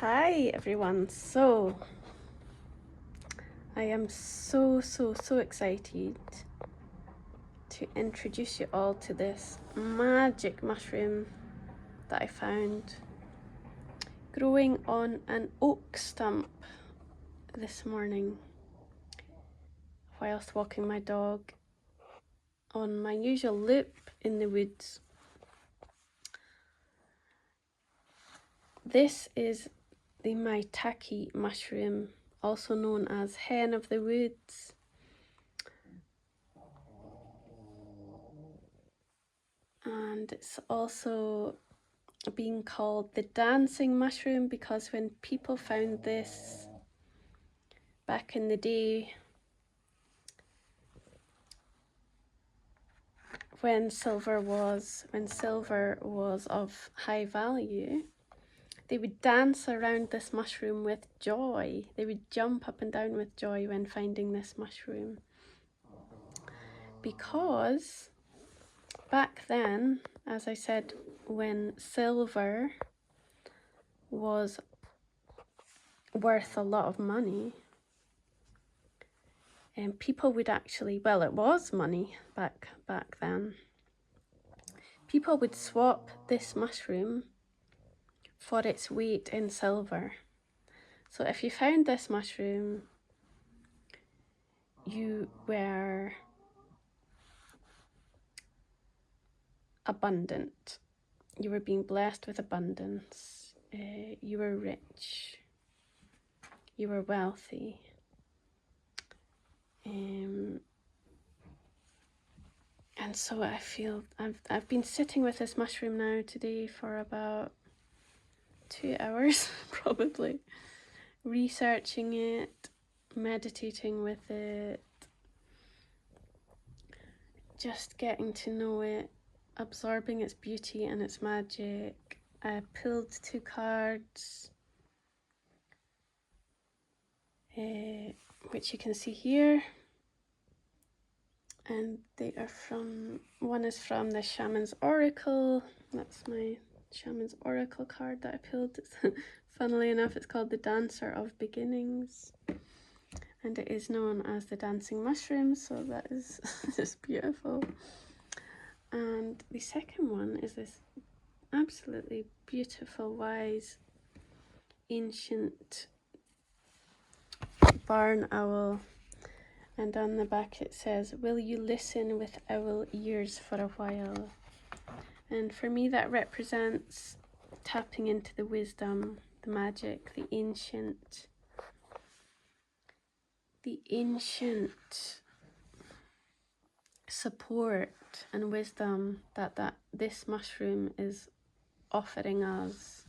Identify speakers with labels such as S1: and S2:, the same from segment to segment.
S1: Hi everyone. So I am so excited to introduce you all to this magic mushroom that I found growing on an oak stump this morning whilst walking my dog on my usual loop in the woods. This is the Maitake mushroom, also known as hen of the woods. And it's also being called the dancing mushroom because when people found this back in the day, when silver was of high value, they would dance around this mushroom with joy. They would jump up and down with joy when finding this mushroom, because back then, as I said, when silver was worth a lot of money, and people would actually, well, it was money back then. People would swap this mushroom for its weight in silver. So if you found this mushroom, you were abundant. You were being blessed with abundance. You were rich. You were wealthy. And so I feel I've been sitting with this mushroom now today for about 2 hours probably, researching it, meditating with it, just getting to know it, absorbing its beauty and its magic. I pulled 2 cards, which you can see here, and they are one is from the Shaman's Oracle. That's my Shaman's Oracle card that I pulled. Funnily enough, it's called the Dancer of Beginnings, and it is known as the dancing mushroom, so that is just beautiful. And the second one is this absolutely beautiful, wise, ancient barn owl, and on the back it says, "Will you listen with owl ears for a while?" And for me that represents tapping into the wisdom, the magic, the ancient support and wisdom that this mushroom is offering us.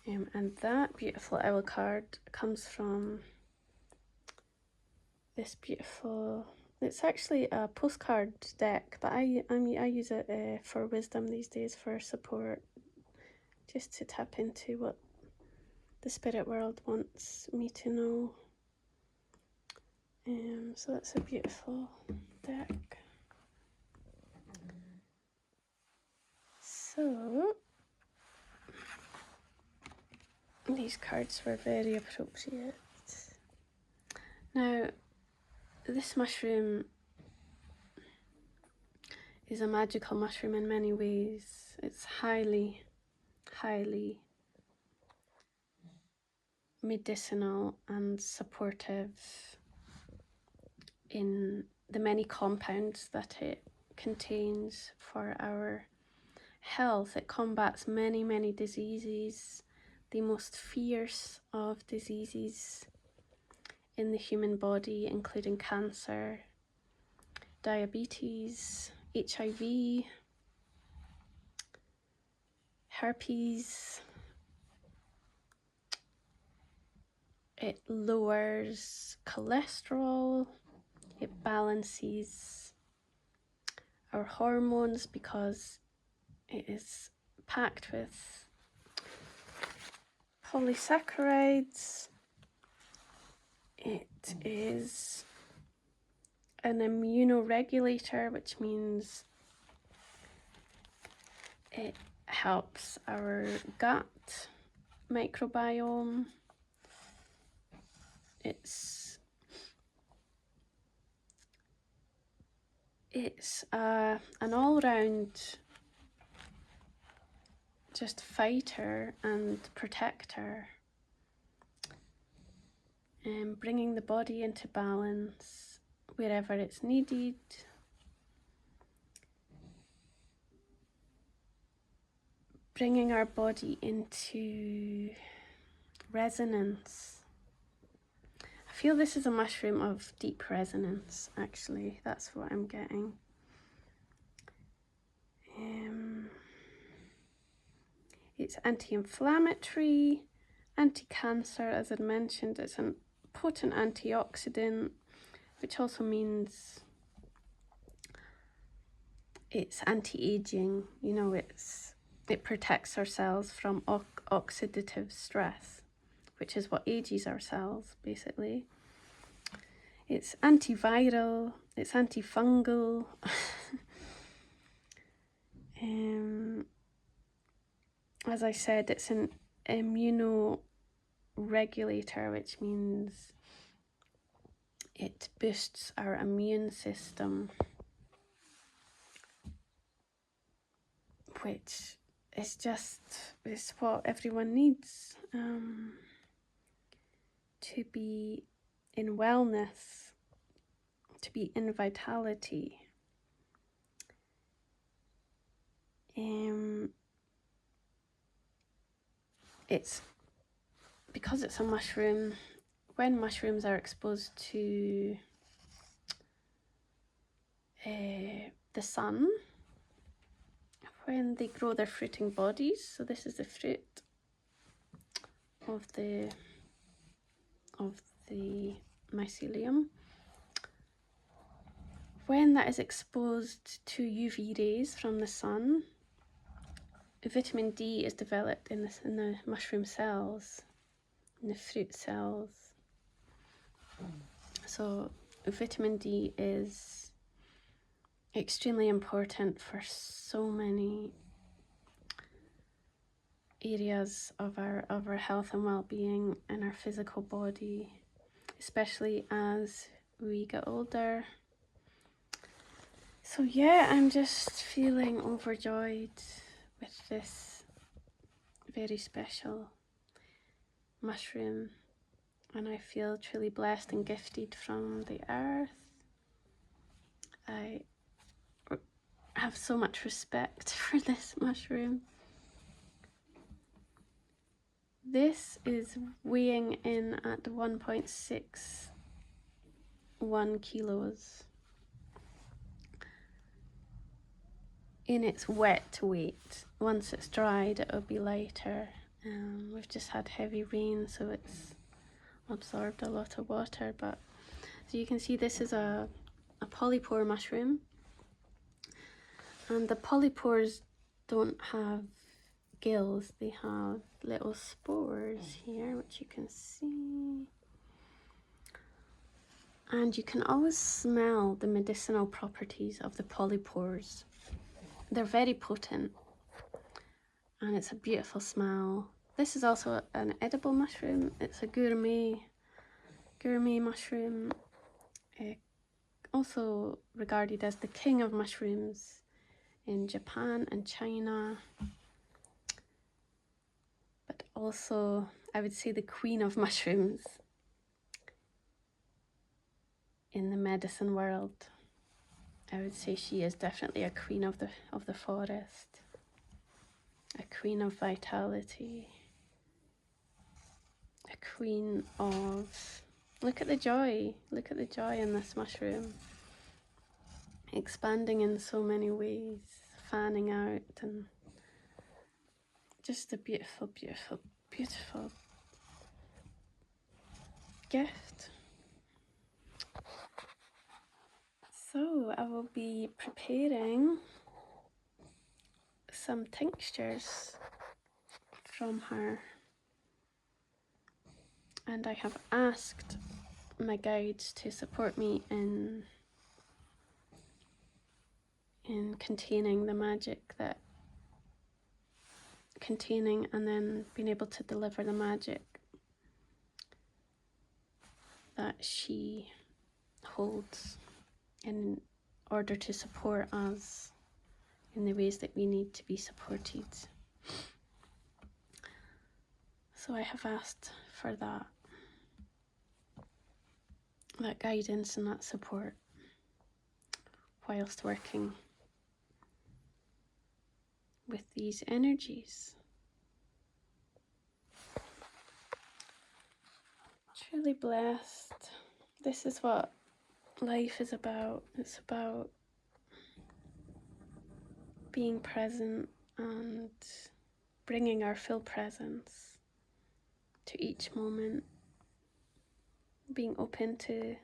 S1: And that beautiful owl card comes from this beautiful, it's actually a postcard deck, but I use it for wisdom these days, for support, just to tap into what the spirit world wants me to know. So that's a beautiful deck. So these cards were very appropriate. Now, this mushroom is a magical mushroom in many ways. It's highly medicinal and supportive in the many compounds that it contains for our health. It combats many diseases, the most fierce of diseases in the human body, including cancer, diabetes, HIV, herpes. It lowers cholesterol, it balances our hormones because it is packed with polysaccharides. It is an immunoregulator, which means it helps our gut microbiome. It's an all-round just fighter and protector, and bringing the body into balance wherever it's needed. Bringing our body into resonance. I feel this is a mushroom of deep resonance, actually. That's what I'm getting. It's anti-inflammatory, anti-cancer, as I mentioned. It's a potent antioxidant, which also means it's anti-aging. You know, it protects our cells from oxidative stress, which is what ages our cells, basically. It's antiviral, it's antifungal. As I said, it's an immunoregulator, which means it boosts our immune system, which is it's what everyone needs to be in wellness, to be in vitality. It's because it's a mushroom. When mushrooms are exposed to the sun, when they grow their fruiting bodies, so this is the fruit of the mycelium. When that is exposed to UV rays from the sun, vitamin D is developed in the mushroom cells, in the fruit cells. So vitamin D is extremely important for so many areas of our health and well-being in our physical body, especially as we get older. So yeah, I'm just feeling overjoyed with this very special mushroom, and I feel truly blessed and gifted from the earth. I have so much respect for this mushroom. This is weighing in at 1.61 kilos in its wet weight. Once it's dried, it'll be lighter. We've just had heavy rain, so it's absorbed a lot of water. But so you can see, this is a polypore mushroom, and the polypores don't have gills. They have little spores here, which you can see, and you can always smell the medicinal properties of the polypores. They're very potent, and it's a beautiful smell. This is also an edible mushroom. It's a gourmet mushroom, also regarded as the king of mushrooms in Japan and China, but also I would say the queen of mushrooms in the medicine world. I would say she is definitely a queen of the forest, a queen of vitality, a queen of, look at the joy in this mushroom, expanding in so many ways, fanning out, and just a beautiful, beautiful, beautiful gift. So I will be preparing some tinctures from her, and I have asked my guides to support me in containing the magic that containing and then being able to deliver the magic that she holds in order to support us in the ways that we need to be supported. So I have asked for that guidance and that support whilst working with these energies. Truly blessed. This is what life is about. It's about being present and bringing our full presence to each moment, being open to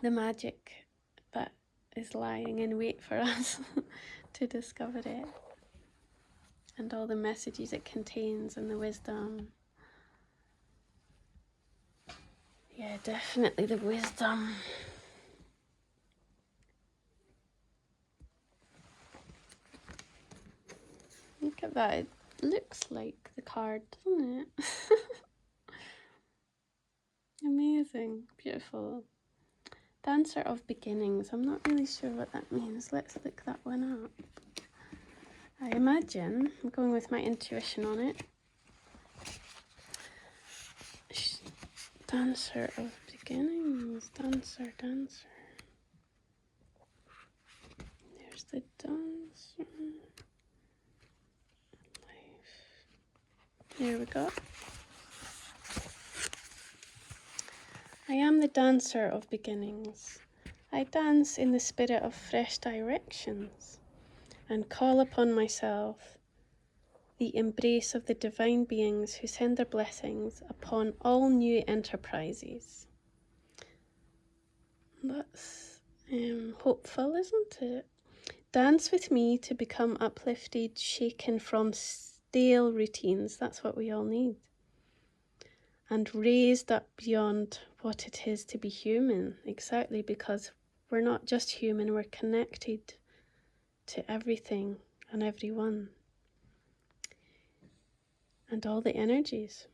S1: the magic that is lying in wait for us to discover it, and all the messages it contains and the wisdom. Yeah, definitely the wisdom. Look at that, it looks like the card, doesn't it? Amazing, beautiful. Dancer of Beginnings. I'm not really sure what that means. Let's look that one up. I imagine, I'm going with my intuition on it. Dancer of Beginnings. Dancer. There's the dancer. Life. There we go. I am the dancer of beginnings. I dance in the spirit of fresh directions and call upon myself the embrace of the divine beings who send their blessings upon all new enterprises. That's hopeful, isn't it? Dance with me to become uplifted, shaken from stale routines. That's what we all need. And raised up beyond what it is to be human. Exactly, because we're not just human, we're connected to everything and everyone. And all the energies.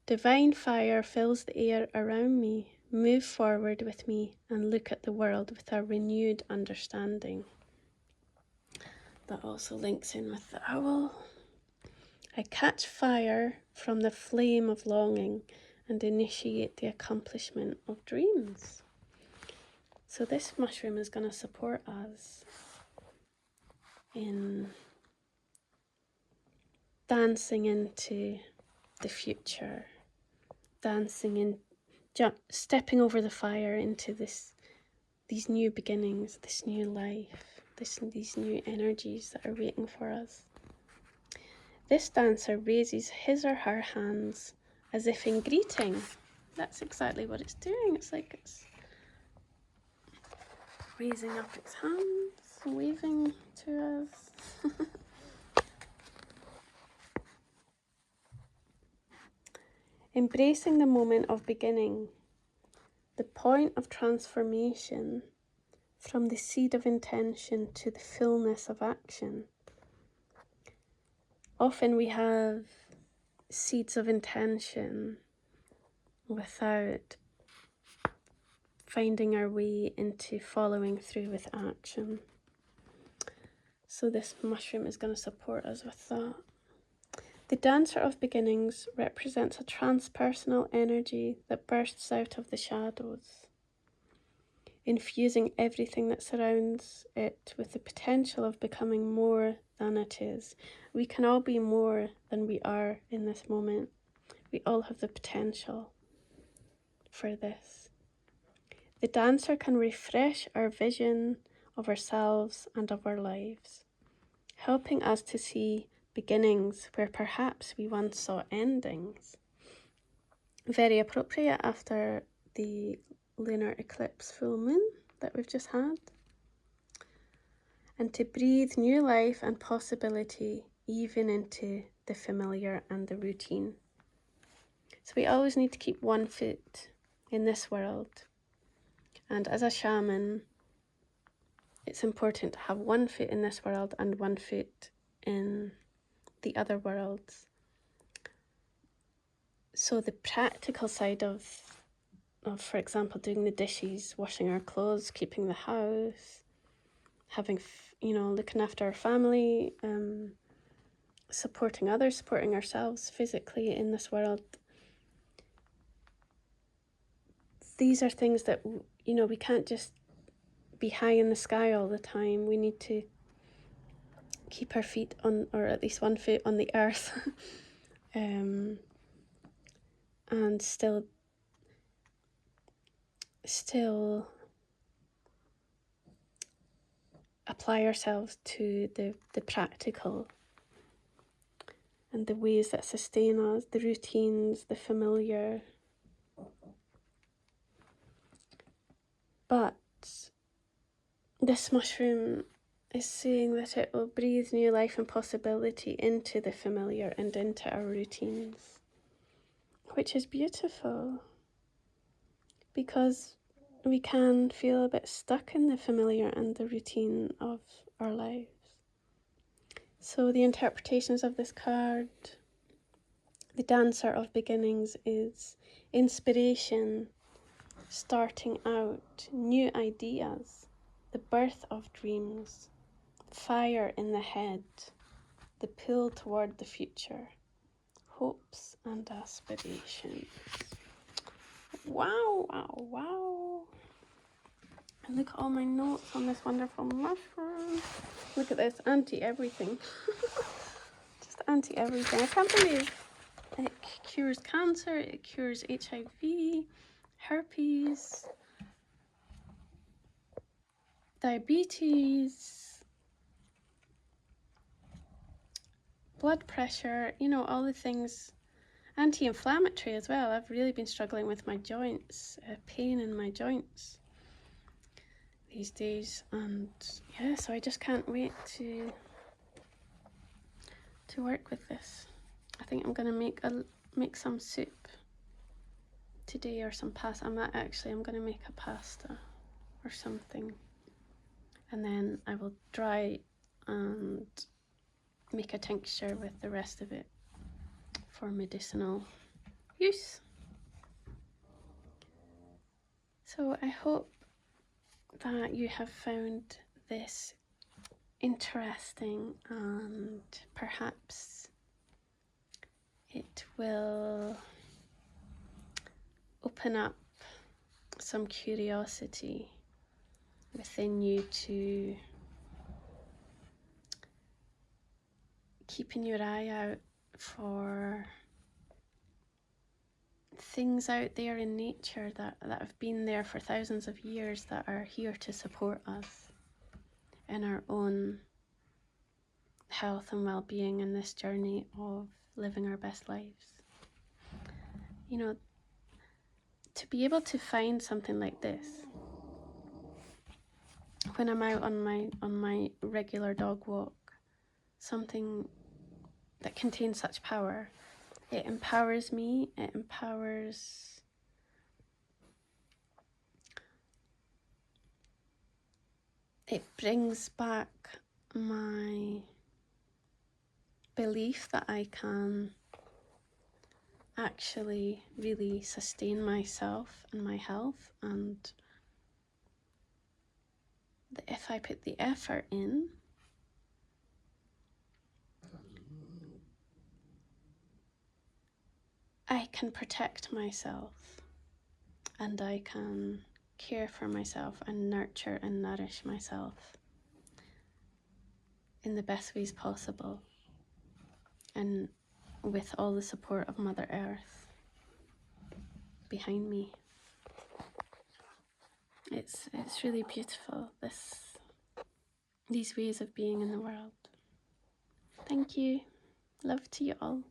S1: Divine fire fills the air around me. Move forward with me and look at the world with a renewed understanding. That also links in with the owl. I catch fire from the flame of longing and initiate the accomplishment of dreams. So this mushroom is going to support us in dancing into the future, stepping over the fire into these new beginnings, this new life, these new energies that are waiting for us. This dancer raises his or her hands as if in greeting. That's exactly what it's doing. It's like it's raising up its hands, waving to us. Embracing the moment of beginning, the point of transformation from the seed of intention to the fullness of action. Often we have seeds of intention without finding our way into following through with action. So this mushroom is going to support us with that. The Dancer of Beginnings represents a transpersonal energy that bursts out of the shadows, infusing everything that surrounds it with the potential of becoming more than it is. We can all be more than we are in this moment. We all have the potential for this. The dancer can refresh our vision of ourselves and of our lives, helping us to see beginnings where perhaps we once saw endings. Very appropriate after the lunar eclipse full moon that we've just had. And to breathe new life and possibility even into the familiar and the routine. So we always need to keep one foot in this world. And as a shaman, it's important to have one foot in this world and one foot in the other worlds. So the practical side of, for example, doing the dishes, washing our clothes, keeping the house, having, looking after our family, supporting others, supporting ourselves physically in this world. These are things that, we can't just be high in the sky all the time. We need to keep our feet on, or at least one foot on the earth, and still apply ourselves to the practical and the ways that sustain us, the routines, the familiar. But this mushroom is saying that it will breathe new life and possibility into the familiar and into our routines, which is beautiful, because we can feel a bit stuck in the familiar and the routine of our lives. So the interpretations of this card, the dancer of beginnings, is inspiration, starting out, new ideas, the birth of dreams, fire in the head, the pull toward the future, hopes and aspirations. Wow, wow, wow. And look at all my notes on this wonderful mushroom. Look at this, anti-everything. Just anti-everything. I can't believe it cures cancer, it cures HIV, herpes, diabetes, blood pressure, all the things. Anti-inflammatory as well. I've really been struggling with my joints, pain in my joints these days, and yeah, so I just can't wait to work with this. I think I'm gonna make some soup today, or some pasta. I'm gonna make a pasta or something, and then I will dry and make a tincture with the rest of it for medicinal use. So I hope that you have found this interesting, and perhaps it will open up some curiosity within you to keeping your eye out for things out there in nature that have been there for thousands of years, that are here to support us in our own health and well-being in this journey of living our best lives. To be able to find something like this when I'm out on my regular dog walk, something that contains such power, it empowers me, it brings back my belief that I can actually really sustain myself and my health, and that if I put the effort in, I can protect myself, and I can care for myself and nurture and nourish myself in the best ways possible, and with all the support of Mother Earth behind me. It's really beautiful, these ways of being in the world. Thank you. Love to you all.